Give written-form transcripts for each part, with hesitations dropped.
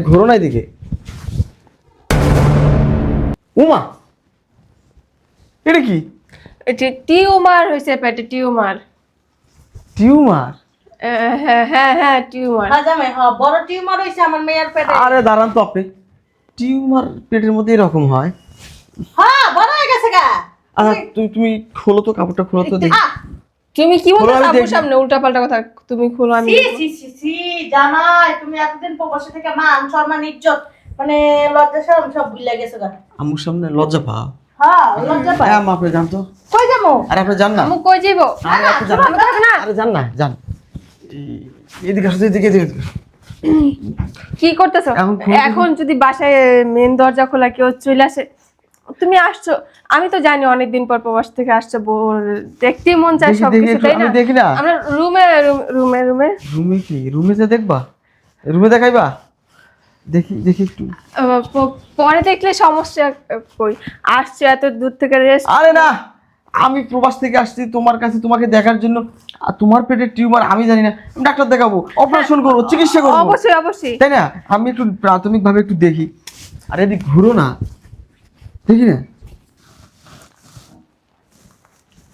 ঘোরো না এদিকে। উমা, এটা কি? এটা টিউমার হয়েছে, পেটে টিউমার। টিউমার? হ্যাঁ হ্যাঁ হ্যাঁ টিউমার। হ্যাঁ জামাই, হ্যাঁ বড় টিউমার হইছে আমার মেয়ের পেটে। আরে দাঁড়ান তো আপনি, টিউমার পেটের মধ্যে এরকম হয়? হ্যাঁ বড় হয়ে গেছে গা। আচ্ছা তুমি খোলো তো, কাপড়টা খোলো তো দেখি। তুমি কি বলছো আমি আব্বুর দেখি। সামনে উল্টাপাল্টা কথা? তুমি খোলো, আমি সি দেখবো। সি সি সি জামাই, তুমি এতদিন প্রবাসী থেকে মান সম্মান ইজ্জত মানে লজ্জা শরম সব ভুলে গেছো গা। আম্মুর সামনে লজ্জা পাও? হ্যাঁ লজ্জা পাই। হ্যাঁ আম্মা, আপনি যান তো। কই যাবো? আরে আপনি যান না। আম্মু কই যাইবো? আরে আপনি যান না। আরে যান না, যান। এদিকে আসো, এদিকে এদিকে। কি করতেছো এখন খুলতে- এখন? যদি বাসায় মেন দরজা খোলা কেউ চলে আসে, তুমি আসছো, আমি তো জানি অনেকদিন পর প্রবাস থেকে আসছো, দেখতে মন চায় দেখি, সবকিছু, একটু তাই না? আমি দেখি না। আমরা রুমে রুমে রুমে রুমে কি? রুমে যে দেখবা? রুমে দেখাইবা? দেখি দেখি একটু। পরে দেখলে সমস্যা কই? আসছো এত দূর থেকে রেস্ট। আরে না, আমি প্রবাস থেকে আসছি তোমার কাছে তোমাকে দেখার জন্য। আর তোমার পেটের টিউমার আমি জানি না, আমি ডাক্তার দেখাবো, অপারেশন করবো, চিকিৎসা করবো, অবশ্যই অবশ্যই। তাই না? আমি একটু প্রাথমিকভাবে একটু দেখি। আরে এদিক ঘুরো না, দেখি না।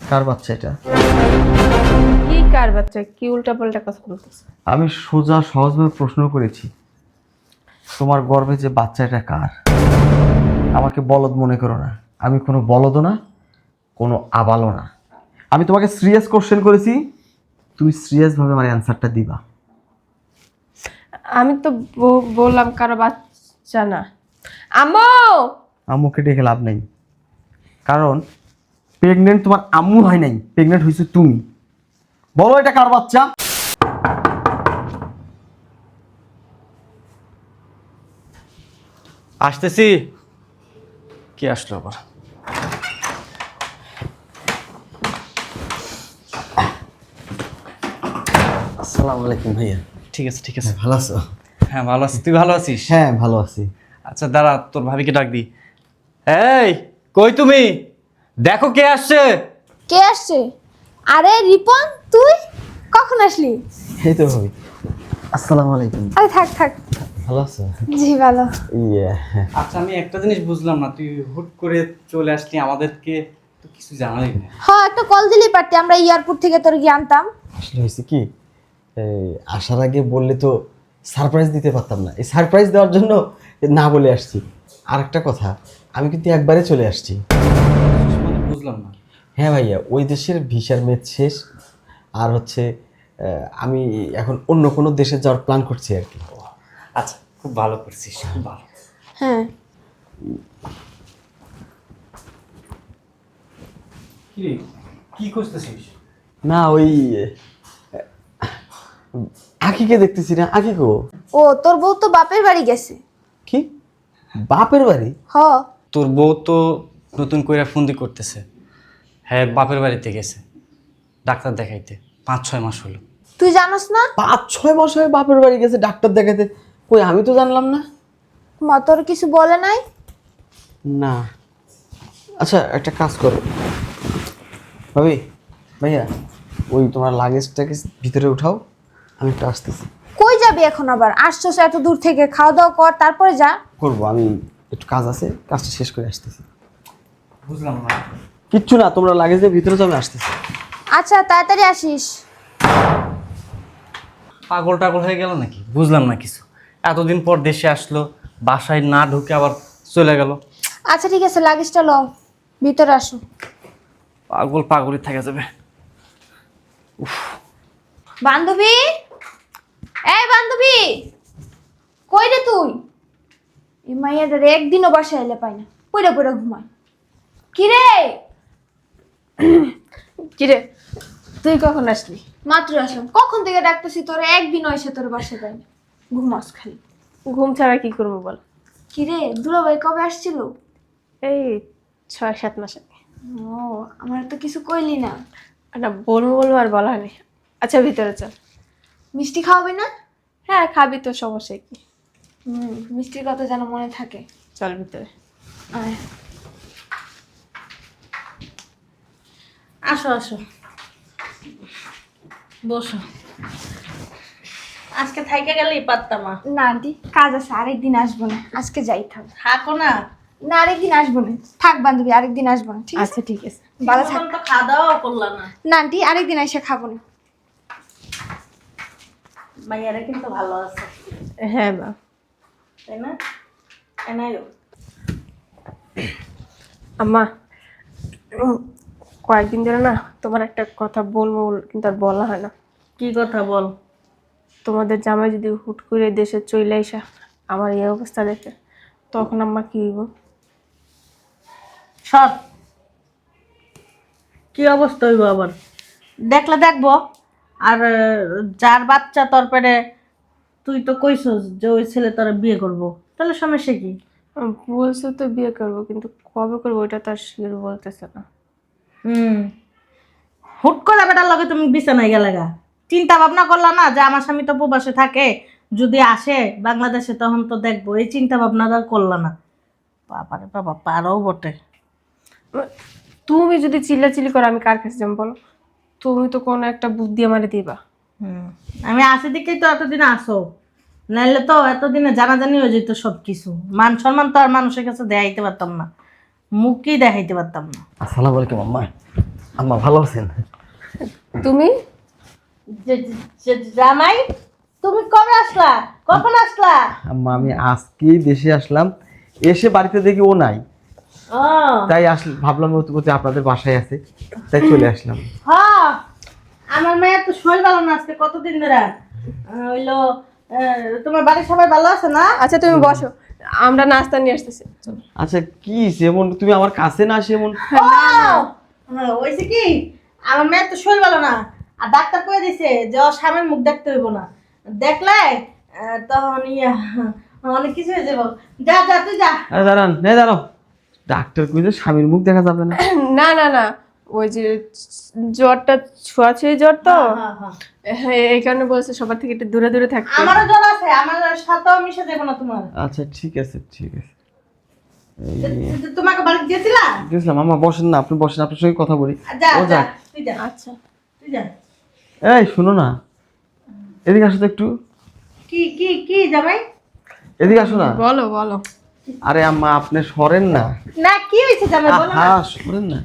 কার বাচ্চা এটা? কি কার বাচ্চা? কি উল্টাপাল্টা কথা বলতেছ? আমি সোজা সহজভাবে প্রশ্ন করেছি, তোমার গর্ভে যে বাচ্চাটা কার? আমাকে বলদ মনে করো না, আমি কোনো বলদও না, কোনো আবালও না। আমি তোমাকে সিরিয়াস কোশ্চেন করেছি, তুমি সিরিয়াসভাবে আমার অ্যান্সারটা দিবা। আমি তো বললাম কারো বাচ্চা না। আম্মু! আম্মুকে ডেকে লাভ নেই, কারণ প্রেগনেন্ট তোমার আম্মু হয় নাই, প্রেগনেন্ট হয়েছে তুমি। বলো এটা কার বাচ্চা? আসতেছি। কি আসলো আবার? আসসালামু আলাইকুম ভাইয়া। ঠিক আছে ঠিক আছে। ভালো আছো? হ্যাঁ ভালো আছি, তুই ভালো আছিস? হ্যাঁ ভালো আছি। আচ্ছা দাঁড়া, তোর ভাবিকে ডাক দি। এই কই তুমি? দেখো কে আসছে। কে আসছে? আরে রিপন, তুই কখন আসলি? এই তো ভাবি। আসসালামু আলাইকুম। আরে থাক থাক। ভালো আছো? জি ভালো। ইয়ে, আচ্ছা আমি একটা জিনিস বুঝলাম না, তুই হুট করে চলে আসলি, আমাদেরকে তো কিছু জানালি না। হ্যাঁ একটা কল দিলেই পারতি, আমরা এয়ারপোর্ট থেকে তোর গিয়ে আনতাম। আসলে হয়েছে কি, এই আসার আগে বললে তো সারপ্রাইজ দিতে পারতাম না, এই সারপ্রাইজ দেওয়ার জন্য না বলে আসছি। আর একটা কথা, আমি কিন্তু একবারে চলে আসছি। মানে বুঝলাম না। হ্যাঁ ভাইয়া, ওই দেশের ভিসার মেয়াদ শেষ, আর হচ্ছে আমি এখন অন্য কোনো দেশে যাওয়ার প্ল্যান করছি আর কি। আচ্ছা খুব ভালো করছিস, খুব ভালো। হ্যাঁ কি রে, কি করতেছিস? না ওই আকিকে দেখতেছি না, আকি গো। ও তোর বউ তো বাপের বাড়ি গেছে। কি বাপের বাড়ি? হ তোর বউ তো নতুন কইরা ফন্দি করতেছে। হ্যাঁ বাপের বাড়িতে গেছে ডাক্তার দেখাইতে, 5-6 মাস হলো। তুই জানোস না? 5-6 মাস হয়ে বাপের বাড়ি গেছে ডাক্তার দেখাতে? কই আমি তো জানলাম না। মা তোর কিছু বলে নাই? না। আচ্ছা একটা কাজ করো ভাবি, ভাইয়া ওই তোমার লাগেজটাকে ভিতরে উঠাও, আমি একটু আসতেছি। কই যাবি এখন আবার? আসছস এত দূর থেকে, খাওয়া দাওয়া কর তারপরে যা। করবো, আমি একটু কাজ আছে, কাজটা শেষ করে আসতেছি। বুঝলাম না। কিচ্ছু না, তোমরা লাগেজের ভিতরে যাও, আমি আসতেছি। আচ্ছা তাড়াতাড়ি আসিস। পাগল টাগল হয়ে গেল নাকি? বুঝলাম না কিছু। এতদিন পর দেশে আসলো, বাসায় না ঢুকে আবার চলে গেল। আচ্ছা ঠিক আছে, লাগেজটা লও, ভিতরে আসো। পাগল পাগলই থাকা যাবে। বান্ধবী, এই বান্ধবী, কই রে তুই? এই মাইয়াটার একদিনও বাসায় এলে পাই না, পইরা পইরা ঘুমায়। কি রে? কিরে, তুই কখন আসলি? মাত্র আসলাম, কখন থেকে ডাকতেছি তোরে, একদিনও এসে তোর বাসায় পাই না, ঘুমাস খালি। ঘুম ছাড়া কি করবো বল? কি রে, দুলাভাই কবে আসছিল? এই 6-7 মাস আগে। ও, আমার তো কিছু কইলি না। না বলবো বলবো আর বলা হয়নি। আচ্ছা ভিতরে চল। মিষ্টি খাওয়াবি না? হ্যাঁ খাবি তো, সমস্যা কি? মিষ্টির কথা যেন মনে থাকে। চল ভিতরে। আয়। আসো আসো বসো। আজকে থাইকে গেলেই পারতাম না। না আন্টি, কাজ আছে, আরেকদিন আসবো না, আজকে যাই থাক। থাকো না। না আরেকদিন আসবো না, থাক বান্ধবী, আরেকদিন আসবো না, ঠিক আছে? আচ্ছা ঠিক আছে। ভালো থাক। এখন তো খাওয়া দাওয়াও করলা না। না আন্টি, আরেকদিন এসে খাবো না। মাইয়ারা কিন্তু ভালো আছে, হ্যাঁ মা। তাই না? এনাইও আম্মা, কয়েকদিন ধরে না তোমার একটা কথা বলবো কিন্তু আর বলা হয় না। কি কথা বল। তোমাদের জামাই যদি হুট করে দেশে চলে আসা আমার এই অবস্থা দেখে, তখন আম্মা কি হইব? সব কি অবস্থা হইব আবার? দেখলে দেখবো। আর যার বাচ্চা তোর পেটে, তুই তো কইছস যে ওই ছেলে তোরা বিয়ে করবো, তাহলে সমস্যা কি? বলছো তো বিয়ে করবো, কিন্তু কবে করবো ওইটা তো আর শিওর বলতেছে না। হুট করে বেটার লগে তুমি বিছানায় গেলে গা, চিন্তা ভাবনা করলা না যে আমার স্বামী তো প্রবাসে থাকে, যদি আসে বাংলাদেশে তখন তো দেখবো, এই চিন্তা ভাবনাটা করলা না। বাবারে বাবা, পারও বটে। তুমি যদি চিল্লাচিল্লি করো আমি কার কাছে যাবো বলো? তুমি তো কোনো একটা বুদ্ধি আমারে দিবা। আমি আসি দিকেই তো এতদিন আসো, নাইলে তো এতদিনে জানাজানি হয়ে যেত সব কিছু। মান সম্মান তো আর মানুষের কাছে দেখাইতে পারতাম না, মুখই দেখাইতে পারতাম না। আসসালামু আলাইকুম আম্মা। আম্মা ভালো আছেন? তুমি জামাই, তুমি কবে আসলা, কখন আসলা? আম্মা আমি আজকেই দেশে আসলাম, এসে বাড়িতে দেখি ও নাই, ও তাই ভাবলাম ও তো আপনাদের বাসায় আছে, তাই চলে আসলাম। হ্যাঁ, আমার মেয়ের তো শরীর ভালো না আজকে কতদিন ধরে। হইলো তোমার বাড়ির সবাই ভালো আছে না? আচ্ছা তুমি বসো, আমরা নাস্তা নিয়ে আসতেছি। চলো। আচ্ছা কি এমন তুমি আমার কাছে না আসে এমন? ওইছে কি, আমার মেয়ের তো শরীর ভালো না, আর ডাক্তার কয়ে দিছে যে ওর স্বামীর মুখ দেখতে হইব না, দেখলে তখন অনেক কিছু হয়ে যাবো। যা যা তুই যা। আরে দাঁড়ান, দাঁড়াও, ডাক্তার কইছে স্বামীর মুখ দেখা যাবে না। না না না, ওই যে জ্বরটা ছোঁয়াছুঁয়ি জ্বর তো, হ্যাঁ, হ্যাঁ। হ্যাঁ, এই কারণে বলছে সবার থেকে একটু দূরে দূরে থাকতে। আমারও জ্বর আছে, আমার সাথেও মিশে দেবো না তোমার। আচ্ছা ঠিক আছে ঠিক আছে। তোমাকে বাড়ি দিয়েছিলা? গেছিলাম। আম্মা বসেন না, আপনি বসেন, আপনার সঙ্গে কথা বলি। যা ও যা যাক। তুই যা। আচ্ছা তুই যা। এই শোনো না, এদিকে আসো তো একটু, কি কি কি জামাই? এদিকে আসো না। বলো বলো। আরে আম্মা আপনি সরেন না। না কি হয়েছে জামাই, বলো না। হ্যাঁ সরেন না,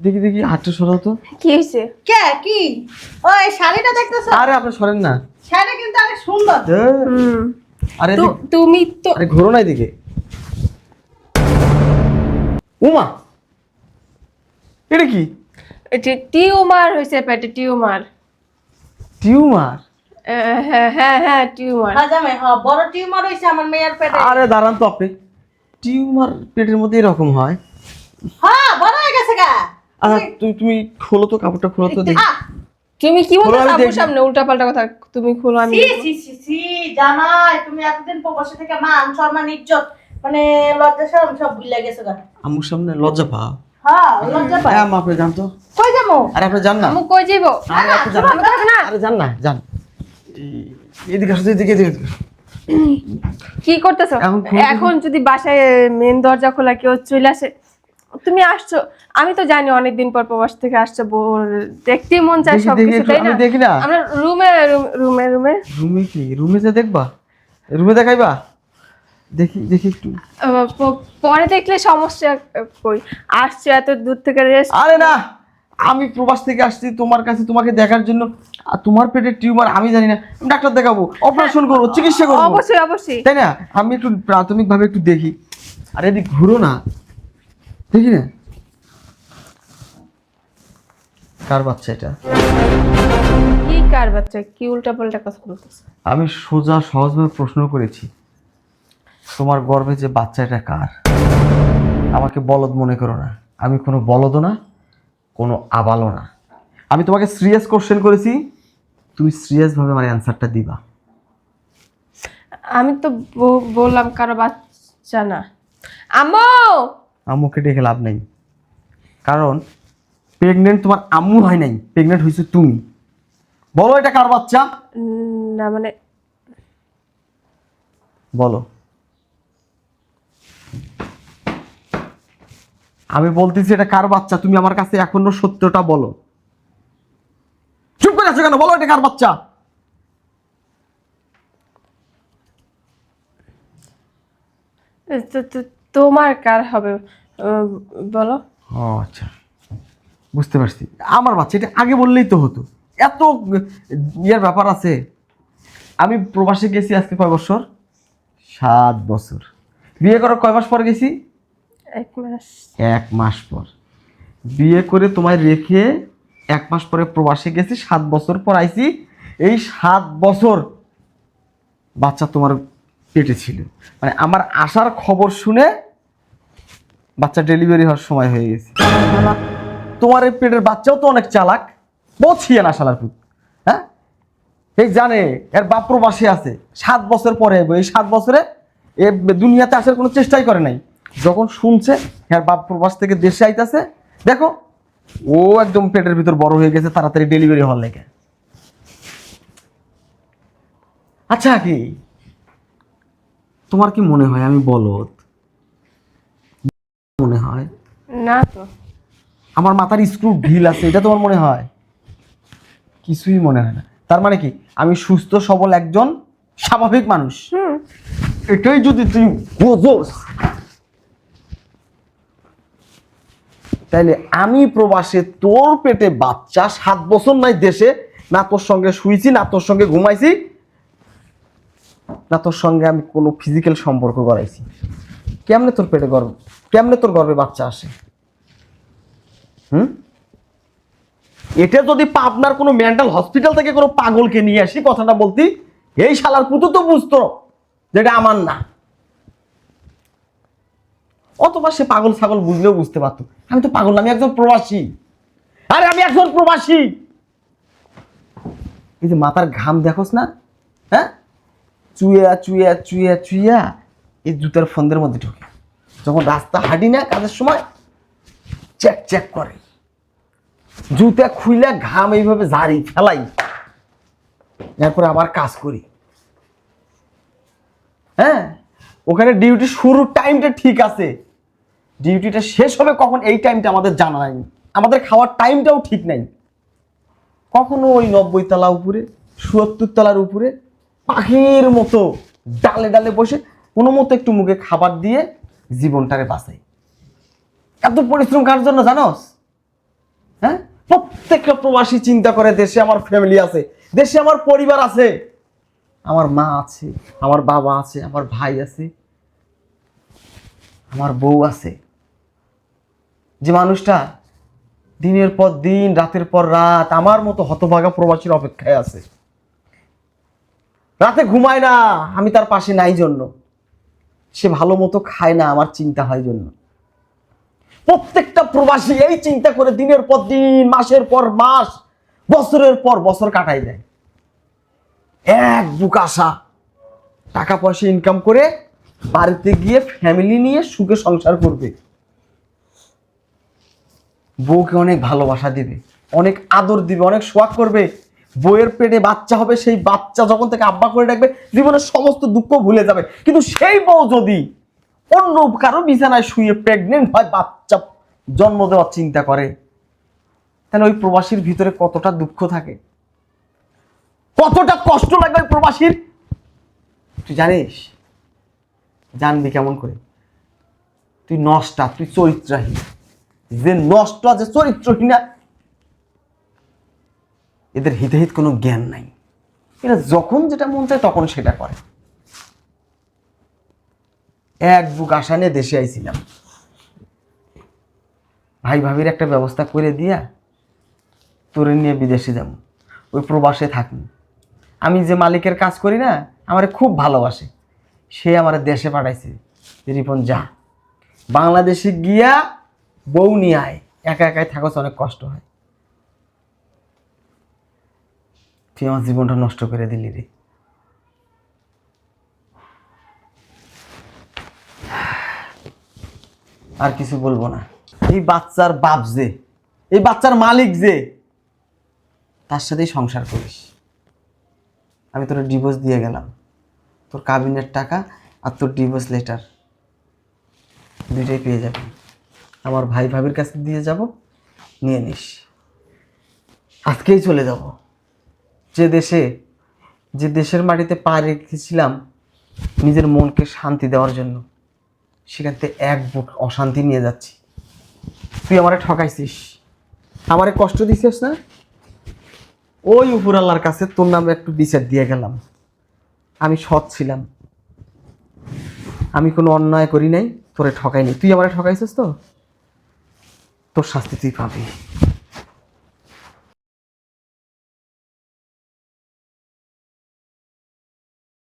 দেখি দেখি হাতটা সরাও তো। কি হয়েছে? কে কি? ওই শাড়িটা দেখতেছো? আরে আপনি সরেন না। শাড়িটা কিন্তু অনেক সুন্দর। আরে তুমি তো আরে ঘোরো না এদিকে। উমা, এটা কি? টিউমার হয়েছে পেটে, টিউমার। টিউমার? হ্যাঁ হ্যাঁ হ্যাঁ টিউমার। হ্যাঁ জামাই, হ্যাঁ বড় টিউমার হয়েছে আমার মেয়ের পেটে। আরে দাঁড়ান তো আপনি, টিউমার পেটের মধ্যে এরকম হয়? হ্যাঁ বড় হয়ে গেছে গা। আচ্ছা তুমি খোলো তো, কাপড়টা খোলো তো দেখি। তুমি কি বলছো খোলো, আমি আব্বুর দেখি। সামনে উল্টা পাল্টা কথা? তুমি খোলো, আমি সি দেখবো। সি সি সি জামাই, তুমি এতদিন প্রবাসে থেকে মান সম্মান ইজ্জত মানে লজ্জা শরম সব ভুলে গেছো গা। আম্মুর সামনে লজ্জা পাও? হ্যাঁ লজ্জা পায়। হ্যাঁ আম্মা আপনি যান তো। কই যাবো? আরে আপনি যান না। আম্মু কই যাইবো? আরে আপনি যান আমি থাকবো না। আরে যান না, যান। এদিকে আসো, এদিকে এদিকে। কি করতেছো এখন খুলে দিবি? এখন? যদি বাসায় মেন দরজা খোলা কেউ চলে আসে, তুমি আসছো, আমি তো জানি অনেকদিন পর প্রবাস থেকে আসছো, দেখতেই মন চায় দেখি, সবকিছু, দেখি, তাই আমি না? দেখি না। আমরা রুমে রুমে রুমে রুমে কি? রুমে যে দেখবা? রুমে দেখাইবা? দেখি দেখি একটু। পরে দেখলে সমস্যা কই? আসছো এত দূর থেকে রেস্ট। আরে না, আমি প্রবাস থেকে আসছি তোমার কাছে তোমাকে দেখার জন্য, আর তোমার পেটের টিউমার আমি জানি না, আমি ডাক্তার দেখাবো, অপারেশন করবো, চিকিৎসা করবো, অবশ্যই অবশ্যই। তাই না? আমি একটু প্রাথমিকভাবে একটু দেখি। আরে এদিক ঘুরো না, দেখি না কার বাচ্চা এটা। কি কার বাচ্চা? কি উল্টা পাল্টা কথা বলতেছে? আমি সোজা সহজভাবে প্রশ্ন করেছি, তোমার গর্ভে যে বাচ্চাটা কার? আমাকে বলদ মনে করো না, আমি কোনো বলদও না, কোনো আবালও না। আমি তোমাকে সিরিয়াস কোশ্চেন করেছি, তুমি সিরিয়াসভাবে আমার অ্যান্সারটা দিবা। আমি তো বললাম কারো বাচ্চা না। আম্মু, আম্মুকে ডেকে লাভ নেই, কারণ প্রেগনেন্ট তোমার আম্মু হয় নাই, প্রেগনেন্ট হয়েছে তুমি। বলো এটা কার বাচ্চা? না মানে বলো। আমি বলতেছি এটা কার বাচ্চা, তুমি আমার কাছে এখনো সত্যটা বলো। চুপ করে আছো কেন? বলো এটা কার বাচ্চা। তোমার কার হবে বলো। ও আচ্ছা, বুঝতে পারছি। আমার বাচ্চা, এটা আগে বললেই তো হতো। এত ইয়ের ব্যাপার আছে। আমি প্রবাসে গেছি আজকে কয় বছর? 7 বছর। বিয়ে করার কয় মাস পর গেছি? 1 মাস। 1 মাস পর বিয়ে করে তোমায় রেখে 1 মাস পরে প্রবাসে গেছি, 7 বছর পর আইছি। এই 7 বছর বাচ্চা তোমার পেটে ছিল। মানে আমার আসার খবর শুনে বাচ্চা ডেলিভারি হওয়ার সময় হয়ে গেছে। তোমার এই পেটের বাচ্চাও তো অনেক চালাক, বছিয়ে না শালার পুত। হ্যাঁ, এই জানে এর বাপ প্রবাসী আছে, 7 বছর পরে এই 7 বছরে এ দুনিয়াতে আসার কোনো চেষ্টাই করে নাই। যখন শুনছে এর বাপ প্রবাস থেকে দেশে আইতাছে, দেখো ও একদম পেটের ভিতর বড় হয়ে গেছে তাড়াতাড়ি ডেলিভারি হওয়ার লেগে। আচ্ছা, কি তোমার কি মনে হয় আমি বলদ? মনে হয় না তো। আমার মাথার স্ক্রু ঢিল আছে, এটা তোমার মনে হয়? কিছুই মনে হয় না। তার মানে কি আমি সুস্থ সবল একজন স্বাভাবিক মানুষ? এটাই যদি তুই বোঝোস, তাইলে আমি প্রবাসে, তোর পেটে বাচ্চা, 7 বছর নাই দেশে, না তোর সঙ্গে শুয়েছি, না তোর সঙ্গে ঘুমাইছি, না তোর সঙ্গে আমি কোনো ফিজিক্যাল সম্পর্ক করাইছি। কেমনে তোর পেটে গর্ভ, কেমনে তোর গর্ভে বাচ্চা আসে? এটা যদি পাবনার কোনো মেন্টাল হসপিটাল থেকে কোনো পাগলকে নিয়ে আসি কথাটা বলতি, এই শালার পুতু তো বুঝতো যেটা আমার না। অথবা সে পাগল ছাগল বুঝলেও বুঝতে পারতো আমি তো পাগল না, আমি একজন প্রবাসী। আরে আমি একজন প্রবাসী। এই যে মাথার ঘাম দেখোস না, হ্যাঁ, চুয়া চুয়া চুয়া চুয়া এই জুতার ফন্দের মধ্যে ঢোকে। যখন রাস্তা হাঁটি না কাজের সময় চেক চেক করে, জুতা খুইলা ঘাম এইভাবে ঝাড়ি ফেলাই, এরপরে আবার কাজ করি। হ্যাঁ, ওখানে ডিউটি শুরুর টাইমটা ঠিক আছে, ডিউটিটা শেষ হবে কখন এই টাইমটা আমাদের জানা নাই। আমাদের খাওয়ার টাইমটাও ঠিক নাই। কখনো ওই 90 তলা উপরে, 70 তলার উপরে পাখির মতো ডালে ডালে বসে কোনো মতো একটু মুখে খাবার দিয়ে জীবনটারে বাঁচাই। এত পরিশ্রম কার জন্য জানোস? হ্যাঁ, প্রত্যেকটা প্রবাসী চিন্তা করে দেশে আমার ফ্যামিলি আছে, দেশে আমার পরিবার আছে, আমার মা আছে, আমার বাবা আছে, আমার ভাই আছে, আমার বউ আছে। যে মানুষটা দিনের পর দিন, রাতের পর রাত আমার মতো হতভাগা প্রবাসীর অপেক্ষায় আছে, রাতে ঘুমায় না আমি তার পাশে নাই জন্য, সে ভালো মতো খায় না আমার চিন্তা হয় জন্য। প্রত্যেকটা প্রবাসী এই চিন্তা করে দিনের পর দিন, মাসের পর মাস, বছরের পর বছর কাটাই দেয়। এক বুক আশা, টাকা পয়সা ইনকাম করে বাড়িতে গিয়ে ফ্যামিলি নিয়ে সুখে সংসার করবে, বউকে অনেক ভালোবাসা দিবে, অনেক আদর দিবে, অনেক শোয়াক করবে। বউয়ের পেটে বাচ্চা হবে, সেই বাচ্চা যখন থেকে আব্বা করে ডাকবে জীবনের সমস্ত দুঃখ ভুলে যাবে। কিন্তু সেই বউ যদি অন্য কারো বিছানায় শুয়ে প্রেগনেন্ট হয়, বাচ্চা জন্ম দেওয়ার চিন্তা করে, তাহলে ওই প্রবাসীর ভিতরে কতটা দুঃখ থাকে, কতটা কষ্ট লাগবে ওই প্রবাসীর, তুই জানিস? জানবি কেমন করে? তুই নষ্টা, তুই চরিত্রহীন। যে নষ্ট আছে, চরিত্রহীনা, এদের হিতাহিত কোনো জ্ঞান নাই। এরা যখন যেটা মন চায় তখন সেটা করে। এক বুক আশা নিয়ে দেশে আইছিলাম, ভাই ভাবির একটা ব্যবস্থা করে দিয়া তোরে নিয়ে বিদেশে যাব, ওই প্রবাসে থাকি। আমি যে মালিকের কাজ করি না, আমারে খুব ভালোবাসে, সে আমার দেশে পাঠাইছে, রিপন যা বাংলাদেশে গিয়া বউ নিয়ে আয়, একা একাই থাকো, অনেক কষ্ট হয়। তুই আমার জীবনটা নষ্ট করে দিলি রে। আর কিছু বলবো না। এই বাচ্চার বাপ যে, এই বাচ্চার মালিক যে, তার সাথেই সংসার করিস। আমি তোর ডিভোর্স দিয়ে গেলাম, তোর কাবিনের টাকা আর তোর ডিভোর্স লেটার দুইটাই পেয়ে যাবি। আমার ভাই ভাবির কাছে দিয়ে যাব, নিয়ে নিস। আজকেই চলে যাব। যে দেশের মাটিতে পা রেখেছিলাম নিজের মনকে শান্তি দেওয়ার জন্য, সেখান থেকে এক বুট অশান্তি নিয়ে যাচ্ছি। তুই আমারে ঠকাইছিস, আমারে কষ্ট দিছিস না? ওই উপর আল্লাহর কাছে তোর নামে একটু বিচার দিয়ে গেলাম। আমি সৎ ছিলাম, আমি কোনো অন্যায় করি নাই, তোরে ঠকাইনি। তুই আমারে ঠকাইছিস তো, তোর শাস্তি তুই পাবি।